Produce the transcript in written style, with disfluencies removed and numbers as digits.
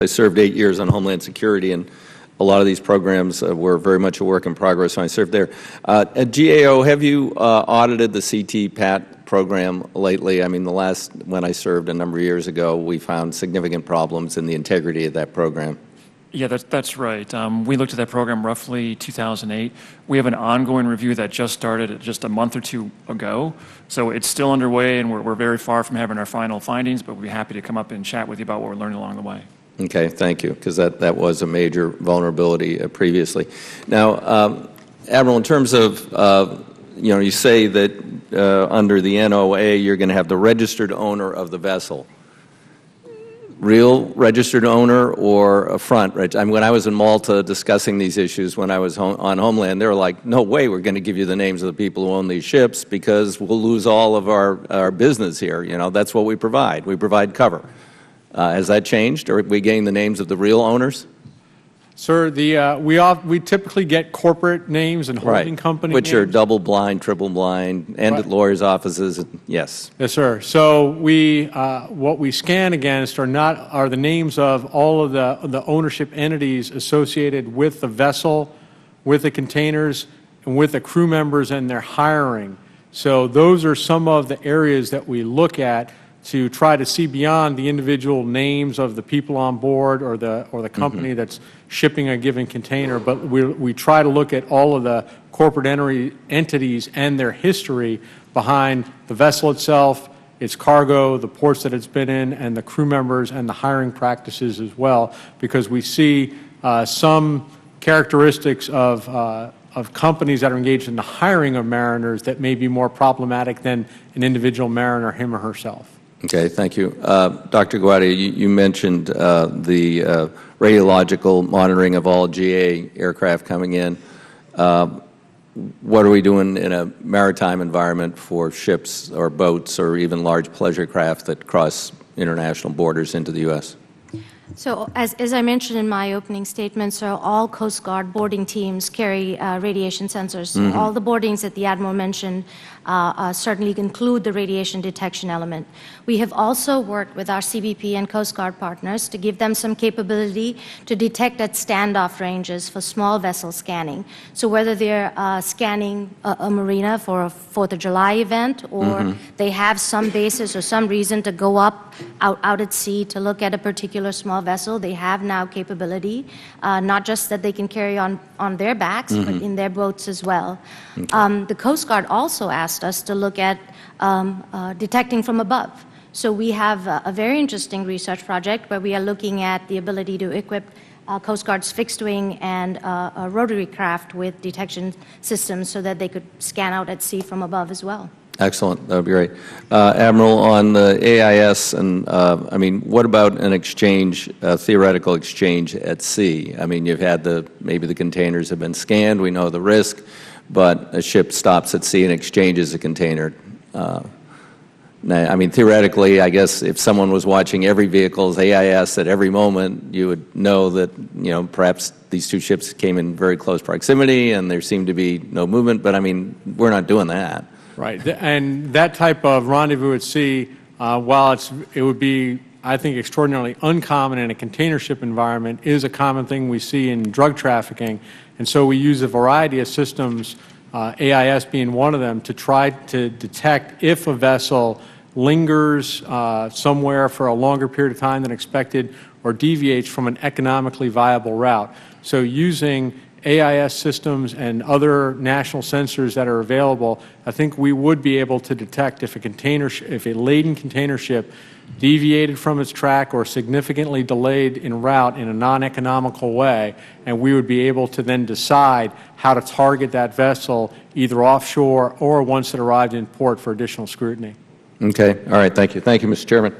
I served 8 years on Homeland Security, and a lot of these programs were very much a work in progress when I served there. At GAO, have you audited the CT-PAT program lately? I mean, when I served a number of years ago, we found significant problems in the integrity of that program. Yeah, that's right. We looked at that program roughly 2008. We have an ongoing review that just started just a month or two ago. So it's still underway, and we're very far from having our final findings, but we'd be happy to come up and chat with you about what we're learning along the way. Okay, thank you, because that was a major vulnerability previously. Now, Admiral, in terms of, you say that under the NOA you're going to have the registered owner of the vessel. Real registered owner or a front? I mean, when I was in Malta discussing these issues when I was on Homeland, they were like, no way we're going to give you the names of the people who own these ships because we'll lose all of our business here. You know, that's what we provide. We provide cover. Has that changed, or are we getting the names of the real owners? Sir, we typically get corporate names and holding company which names. are double blind, triple blind, and at lawyers' offices. Yes. Yes, sir. So what we scan against are the names of all of the ownership entities associated with the vessel, with the containers, and with the crew members and their hiring. So those are some of the areas that we look at to try to see beyond the individual names of the people on board or the company that's shipping a given container, but we try to look at all of the corporate entities and their history behind the vessel itself, its cargo, the ports that it's been in, and the crew members and the hiring practices as well, because we see some characteristics of companies that are engaged in the hiring of mariners that may be more problematic than an individual mariner, him or herself. Okay, thank you. Dr. Guardia, you mentioned the radiological monitoring of all GA aircraft coming in. What are we doing in a maritime environment for ships or boats or even large pleasure craft that cross international borders into the U.S.? So as I mentioned in my opening statement, so all Coast Guard boarding teams carry radiation sensors. So all the boardings that the Admiral mentioned certainly include the radiation detection element. We have also worked with our CBP and Coast Guard partners to give them some capability to detect at standoff ranges for small vessel scanning. So whether they're scanning a marina for a 4th of July event, or they have some basis or some reason to go up out at sea to look at a particular small vessel, they have now capability, not just that they can carry on their backs, but in their boats as well. Okay. The Coast Guard also asked us to look at detecting from above. So we have a very interesting research project where we are looking at the ability to equip Coast Guard's fixed wing and rotary craft with detection systems so that they could scan out at sea from above as well. Excellent. That would be great. Admiral, on the AIS, and I mean, what about an exchange, theoretical exchange at sea? I mean, you've had maybe the containers have been scanned, we know the risk, but a ship stops at sea and exchanges a container. I mean, theoretically, I guess if someone was watching every vehicle's AIS at every moment, you would know that, perhaps these two ships came in very close proximity and there seemed to be no movement, but I mean, we're not doing that. Right, and that type of rendezvous at sea, while it would be, I think, extraordinarily uncommon in a container ship environment, is a common thing we see in drug trafficking. And so we use a variety of systems, AIS being one of them, to try to detect if a vessel lingers somewhere for a longer period of time than expected or deviates from an economically viable route. So using AIS systems and other national sensors that are available, I think we would be able to detect if a laden container ship deviated from its track or significantly delayed en route in a non-economical way, and we would be able to then decide how to target that vessel either offshore or once it arrived in port for additional scrutiny. Okay. All right. Thank you. Thank you, Mr. Chairman.